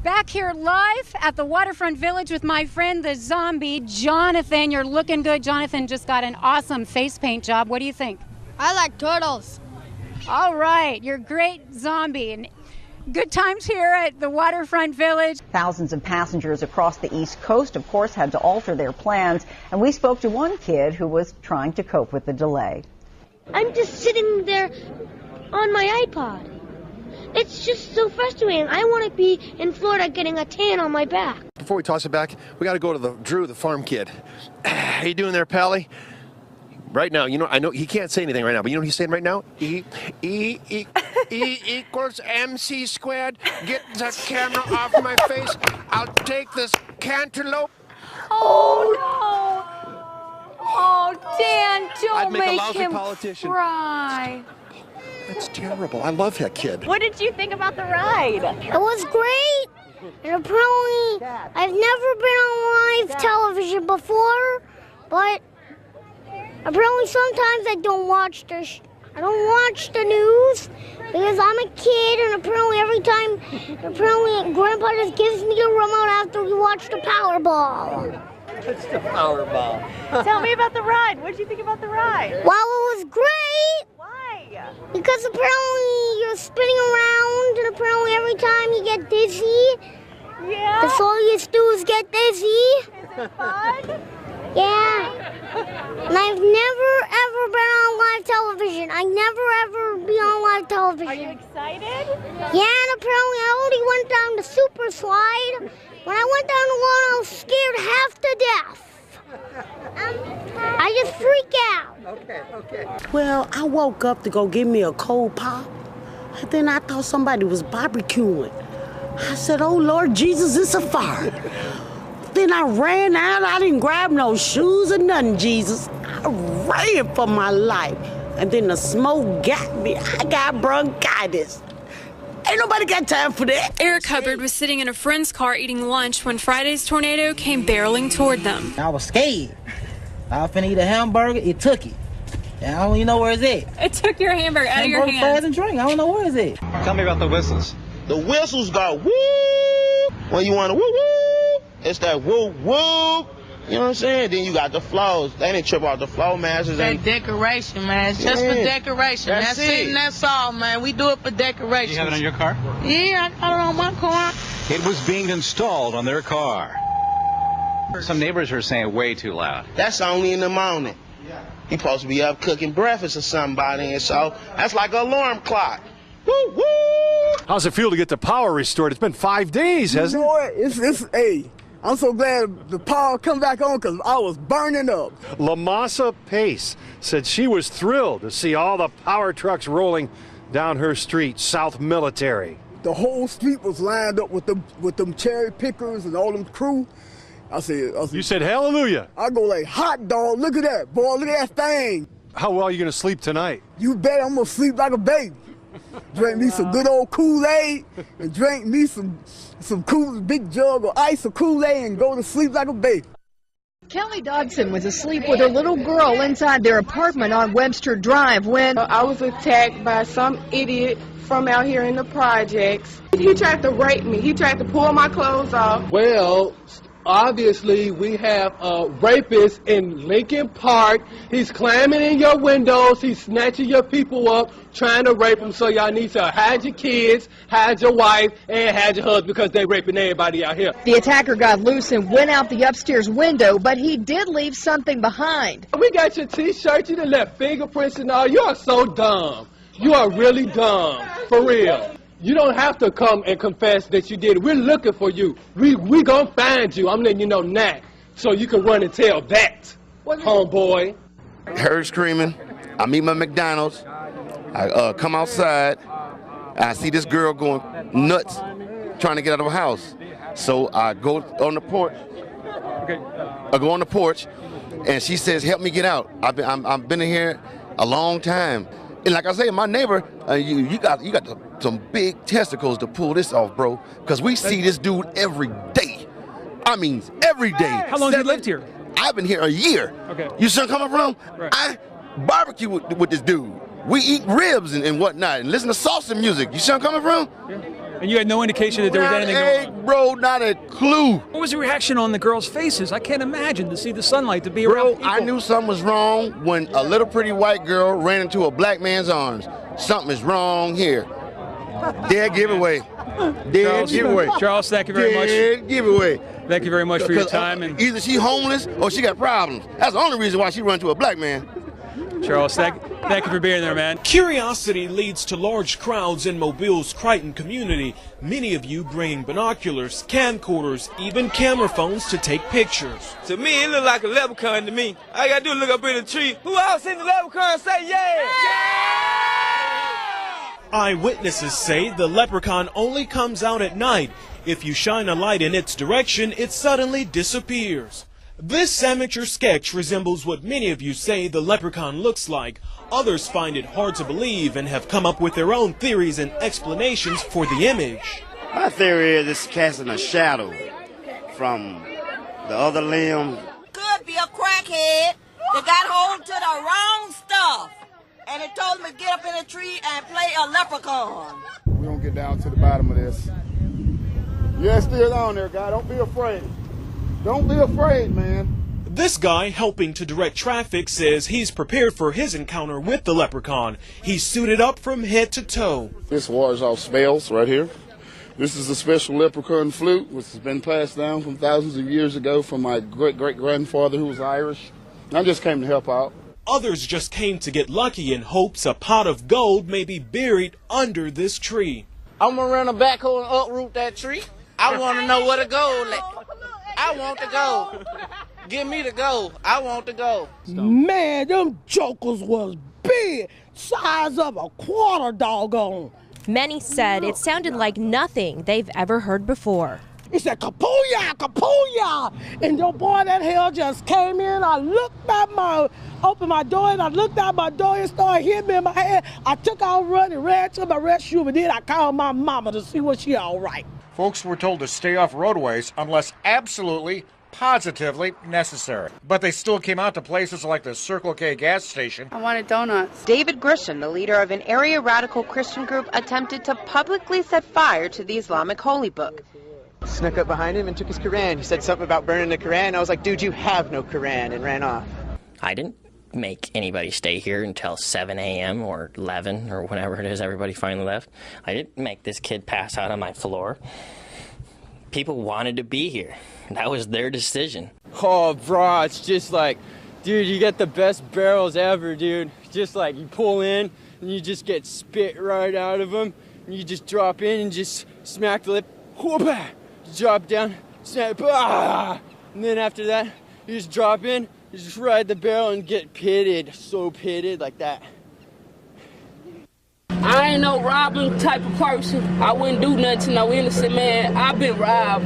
Back here live at the Waterfront Village with my friend, the zombie, Jonathan. You're looking good. Jonathan just got an awesome face paint job. What do you think? I like turtles. All right, you're a great zombie. And good times here at the Waterfront Village. Thousands of passengers across the East Coast, of course, had to alter their plans. And we spoke to one kid who was trying to cope with the delay. I'm just sitting there on my iPod. It's just so frustrating. I want to be in Florida getting a tan on my back. Before we toss it back, we got to go to Drew, the farm kid. How you doing there, Pally? Right now, you know, I know he can't say anything right now, but you know what he's saying right now? E equals MC squared. Get the camera off my face. I'll take this cantaloupe. Oh, no. Oh, Dan, don't make him politician. cry. That's terrible. I love that kid. What did you think about the ride? It was great. And apparently, I've never been on live television before, but apparently sometimes I don't watch the news because I'm a kid, and apparently Grandpa just gives me a remote after we watch the Powerball. It's the Powerball. Tell me about the ride. What did you think about the ride? Well, it was great. Why? Because apparently you're spinning around, and apparently every time you get dizzy, Yeah? that's all you do is get dizzy. Is it fun? Yeah. And I've never ever been on live television. I never ever be on live television. Are you excited? Yeah, and apparently I already went down the super slide. When I went down the one, I was scared half to death. I just freak out. Okay. Well, I woke up to go get me a cold pop, and then I thought somebody was barbecuing. I said, oh, Lord Jesus, it's a fire. Then I ran out. I didn't grab no shoes or nothing, Jesus. I ran for my life. And then the smoke got me. I got bronchitis. Ain't nobody got time for that. Eric Hubbard was sitting in a friend's car eating lunch when Friday's tornado came barreling toward them. I was scared. I was finna eat a hamburger. It took it. And I don't even know where it's at. It took your hamburger out of your Hamburger, fries, hand. and drink. I don't know where it's at. Tell me about the whistles. The whistles go woo when you want to woo woo. It's that woo woo. You know what I'm saying? Then you got the flows. They didn't trip off the flow masters. That decoration, man. It's just for decoration. That's it and that's all, man. We do it for decoration. You have it on your car? Yeah, I got it on my car. It was being installed on their car. Some neighbors are saying way too loud. That's only in the morning. You supposed to be up cooking breakfast or somebody, and so that's like an alarm clock. Woo woo. How's it feel to get the power restored? It's been 5 days, hasn't it? Hey, I'm so glad the power come back on because I was burning up. Lamasa Pace said she was thrilled to see all the power trucks rolling down her street, South Military. The whole street was lined up with them cherry pickers and all them crew. I said, You said hallelujah. I go like, hot dog, look at that, boy, look at that thing. How well are you going to sleep tonight? You bet I'm going to sleep like a baby. Drink me some good old Kool-Aid and drink me some cool big jug of ice or Kool-Aid and go to sleep like a baby. Kelly Dodson was asleep with her little girl inside their apartment on Webster Drive when I was attacked by some idiot from out here in the projects. He tried to rape me. He tried to pull my clothes off. Well, obviously we have a rapist in Lincoln Park. He's climbing in your windows. He's snatching your people up, trying to rape them. So y'all need to hide your kids, hide your wife, and hide your husband because they raping everybody out here. the attacker got loose and went out the upstairs window, but he did leave something behind. We got your T-shirt. You done left fingerprints and all. You are so dumb. You are really dumb. For real. You don't have to come and confess that you did it. We're looking for you. We gonna find you. I'm letting you know now, so you can run and tell that, homeboy. Heard screaming. I meet my McDonald's. I come outside. I see this girl going nuts, trying to get out of her house. So I go on the porch. I go on the porch, and she says, "Help me get out. I've been in here a long time." And like I say, my neighbor, you got some big testicles to pull this off, bro. Because we see this dude every day. I mean, every day. How long have you lived here? I've been here a year. Okay. You see where I'm coming from? Right. I barbecue with this dude. we eat ribs and whatnot and listen to salsa music. You see where I'm coming from? Yeah. And you had no indication that there was anything going on? Bro, not a clue. What was the reaction on the girls' faces? I can't imagine to see the sunlight, to be around people. I knew something was wrong when a little pretty white girl ran into a black man's arms. Something is wrong here. Dead giveaway. Dead giveaway. Charles, thank you very much. Dead giveaway. Thank you very much for your time. And either she homeless or she got problems. That's the only reason why she run to a black man. Charles, thank you for being there, man. Curiosity leads to large crowds in Mobile's Crichton community. Many of you bringing binoculars, camcorders, even camera phones to take pictures. To me, it looked like a leprechaun to me. All I gotta do is look up in the tree. Who else seen the leprechaun and say yeah? Eyewitnesses say the leprechaun only comes out at night. If you shine a light in its direction, it suddenly disappears. This amateur sketch resembles what many of you say the leprechaun looks like. Others find it hard to believe and have come up with their own theories and explanations for the image. My theory is it's casting a shadow from the other limb. Could be a crackhead that got hold to the wrong stuff, and it told him to get up in a tree and play a leprechaun. We're going to get down to the bottom of this. Yeah, still on there, guy. Don't be afraid. Don't be afraid, man. This guy helping to direct traffic says he's prepared for his encounter with the leprechaun. He's suited up from head to toe. This wars off spells right here. This is a special leprechaun flute, which has been passed down from thousands of years ago from my great-great-grandfather who was Irish. I just came to help out. Others just came to get lucky in hopes a pot of gold may be buried under this tree. I'm going to run a backhoe and uproot that tree. I want to know where the gold is. I want the gold. Give me the gold. I want the gold. Man, them jokers was big. Size of a quarter, doggone. Many said it sounded like nothing they've ever heard before. He said, kapooyah, kapooyah. And the boy, that hell just came in. I looked at opened my door, and I looked out my door and started hitting me in my head. I took out running, ran to my restroom, and then I called my mama to see was she all right. Folks were told to stay off roadways unless absolutely, positively necessary. But they still came out to places like the Circle K gas station. I wanted donuts. David Grisham, the leader of an area radical Christian group, attempted to publicly set fire to the Islamic holy book. Snuck up behind him and took his Quran. He said something about burning the Quran. I was like, dude, you have no Quran, and ran off. I didn't make anybody stay here until 7 a.m. or 11 or whenever it is everybody finally left. I didn't make this kid pass out on my floor. People wanted to be here. That was their decision. Oh, bro, it's just like, dude, you get the best barrels ever, dude. Just like you pull in and you just get spit right out of them. And you just drop in and just smack the lip. Whoop-ah! Drop down, snap, ah! And then after that, you just drop in, you just ride the barrel and get pitted, so pitted like that. I ain't no robbing type of person. I wouldn't do nothing to no innocent man. I've been robbed.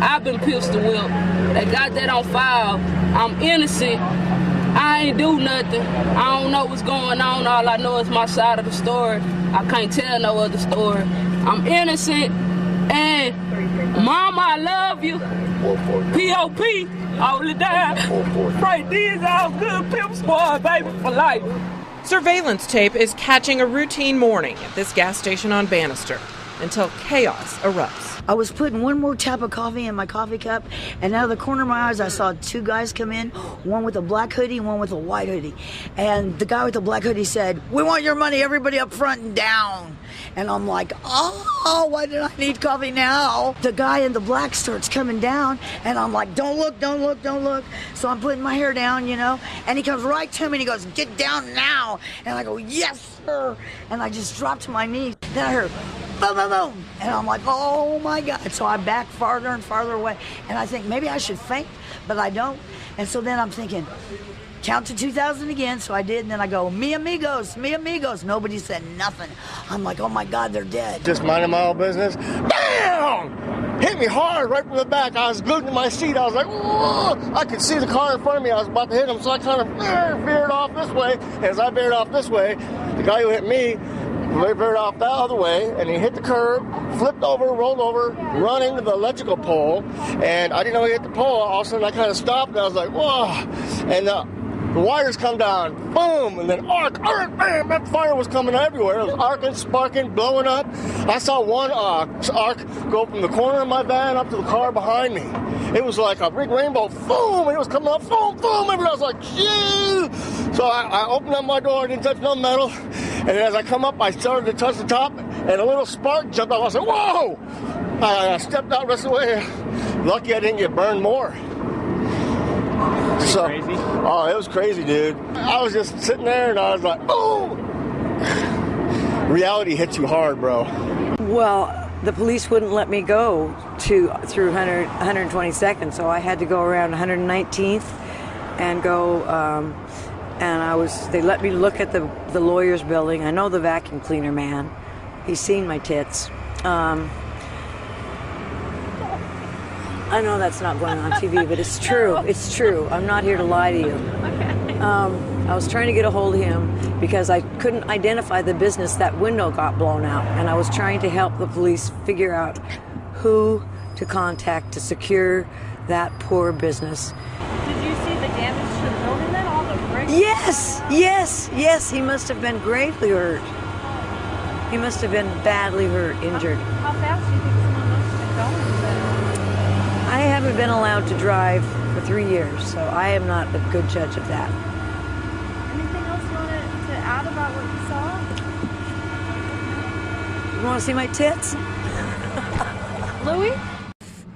I've been pistol whipped. They got that on file. I'm innocent. I ain't do nothing. I don't know what's going on. All I know is my side of the story. I can't tell no other story. I'm innocent. And Mama, I love you. P.O.P. all the time. Right, these all good pimp squad, baby, for life. Surveillance tape is catching a routine morning at this gas station on Bannister until chaos erupts. I was putting one more tap of coffee in my coffee cup, and out of the corner of my eyes, I saw two guys come in, one with a black hoodie and one with a white hoodie. And the guy with the black hoodie said, "We want your money, everybody up front and down." And I'm like, oh, why did I need coffee now? The guy in the black starts coming down, and I'm like, don't look, don't look, don't look. So I'm putting my hair down, you know, and he comes right to me and he goes, "Get down now." And I go, "Yes, sir." And I just dropped to my knees. Then I heard, boom, boom, boom. And I'm like, oh my God. So I back farther and farther away. And I think maybe I should faint, but I don't. And so then I'm thinking, count to 2,000 again. So I did. And then I go, "Mi amigos, mi amigos." Nobody said nothing. I'm like, oh my God, they're dead. Just minding my own business. Bam! Hit me hard right from the back. I was glued to my seat. I was like, whoa! I could see the car in front of me. I was about to hit him. So I kind of veered off this way. As I veered off this way, the guy who hit me veered off that other way, and he hit the curb, flipped over, rolled over, run into the electrical pole, and I didn't know he hit the pole. All of a sudden, I kind of stopped, and I was like, whoa! And The wires come down, boom, and then arc, bam, that fire was coming everywhere. It was arcing, sparking, blowing up. I saw one arc go from the corner of my van up to the car behind me. It was like a big rainbow, boom, and it was coming up, boom, boom, and I was like, gee! So I opened up my door, I didn't touch no metal, and as I come up, I started to touch the top, and a little spark jumped up. I was like, whoa! I stepped out the rest of the way. Lucky I didn't get burned more. So, crazy? Oh, it was crazy, dude. I was just sitting there and I was like, oh! Reality hits you hard, bro. Well, the police wouldn't let me go through 122nd, so I had to go around 119th and go, they let me look at the lawyer's building. I know the vacuum cleaner man. He's seen my tits. I know that's not going on TV, but it's true. It's true. I'm not here to lie to you. I was trying to get a hold of him because I couldn't identify the business. That window got blown out, and I was trying to help the police figure out who to contact to secure that poor business. Did you see the damage to the building then? All the bricks? Yes. He must have been gravely hurt. He must have been badly hurt, injured. How fast do you think someone must have been going? I haven't been allowed to drive for 3 years, so I am not a good judge of that. Anything else you want to add about what you saw? You want to see my tits? Louis?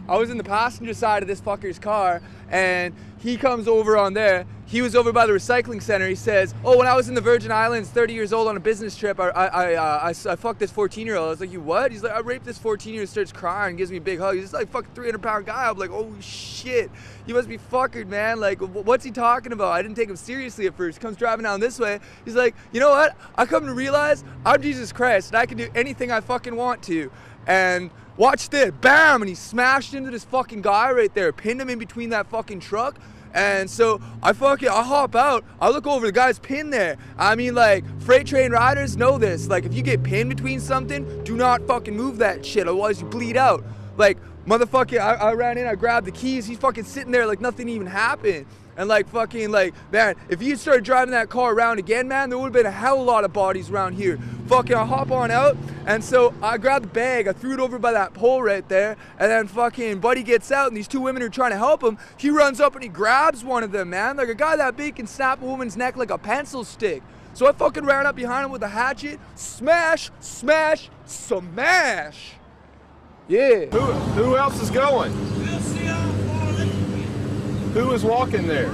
I was in the passenger side of this fucker's car, and he comes over on there. He was over by the recycling center. He says, oh, when I was in the Virgin Islands, 30 years old on a business trip, I fucked this 14-year-old. I was like, you what? He's like, I raped this 14-year-old, starts crying, gives me a big hug. He's like, fucking 300-pound guy. I'm like, oh shit, you must be fuckered, man. Like, what's he talking about? I didn't take him seriously at first. Comes driving down this way. He's like, you know what? I come to realize I'm Jesus Christ, and I can do anything I fucking want to. And watch this, bam, and he smashed into this fucking guy right there, pinned him in between that fucking truck. And so I hop out, I look over, the guy's pinned there. I mean, like, freight train riders know this. Like, if you get pinned between something, do not fucking move that shit, otherwise you bleed out. Like, motherfucking, I ran in, I grabbed the keys, he's fucking sitting there like nothing even happened. And like fucking like, man, if you started driving that car around again, man, there would have been a hell of a lot of bodies around here. Fucking, I hop on out, and so I grabbed the bag, I threw it over by that pole right there, and then fucking buddy gets out, and these two women are trying to help him. He runs up and he grabs one of them, man. Like a guy that big can snap a woman's neck like a pencil stick. So I fucking ran up behind him with a hatchet, smash, smash, smash. Yeah. Who else is going? Who is walking there?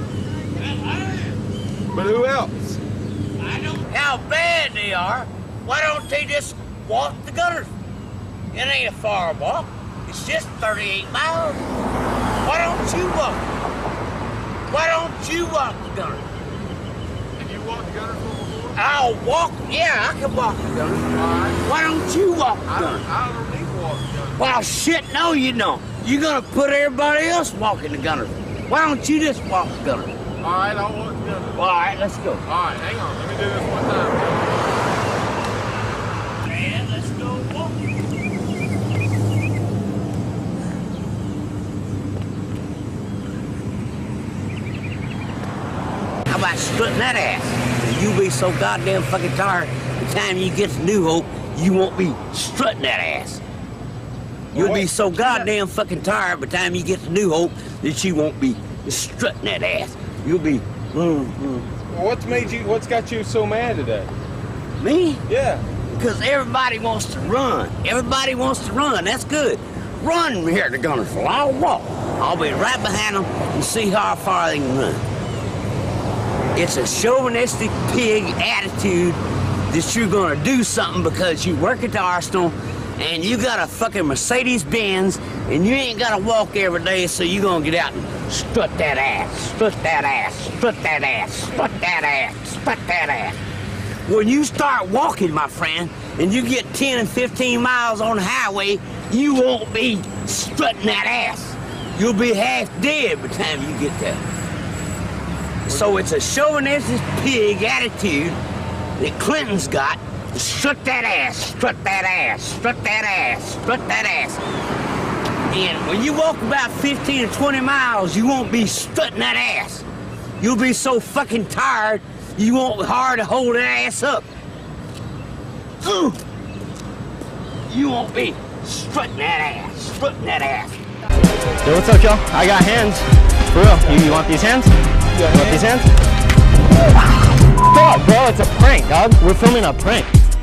But who else? I don't know how bad they are. Why don't they just walk the gutters? It ain't a far walk. It's just 38 miles. Why don't you walk? Why don't you walk the gutters? Have you walked the gutters before? I'll walk. Yeah, I can walk the gutters. Right. Why don't you walk the gutters? I don't need to walk the gutters. Well, shit, no, you don't. You're gonna put everybody else walking the gutters. Why don't you just walk the gutters? All right, I'll walk the gutters. All right, let's go. All right, hang on. Let me do this one time. Man, let's go walk. How about strutting that ass? You'll be so goddamn fucking tired. The time you get to New Hope, you won't be strutting that ass. You'll be so goddamn fucking tired by the time you get to New Hope that you won't be strutting that ass. You'll be. What's got you so mad today? Me? Yeah. Because everybody wants to run. Everybody wants to run. That's good. Run here to Gunnersville. I'll walk. I'll be right behind them and see how far they can run. It's a chauvinistic pig attitude that you're gonna do something because you work at the arsenal and you got a fucking Mercedes-Benz, and you ain't gotta walk every day, so you gonna get out and strut that ass, strut that ass, strut that ass, strut that ass, strut that ass. When you start walking, my friend, and you get 10 and 15 miles on the highway, you won't be strutting that ass. You'll be half dead by the time you get there. So it's a chauvinistic pig attitude that Clinton's got. Strut that ass, strut that ass, strut that ass, strut that ass. And when you walk about 15 or 20 miles, you won't be strutting that ass. You'll be so fucking tired, you won't be hard to hold an ass up. You won't be strutting that ass. Yo, what's up, y'all? I got hands. For real. You want these hands? You want these hands? Fuck, bro, it's a prank, dog. We're filming a prank.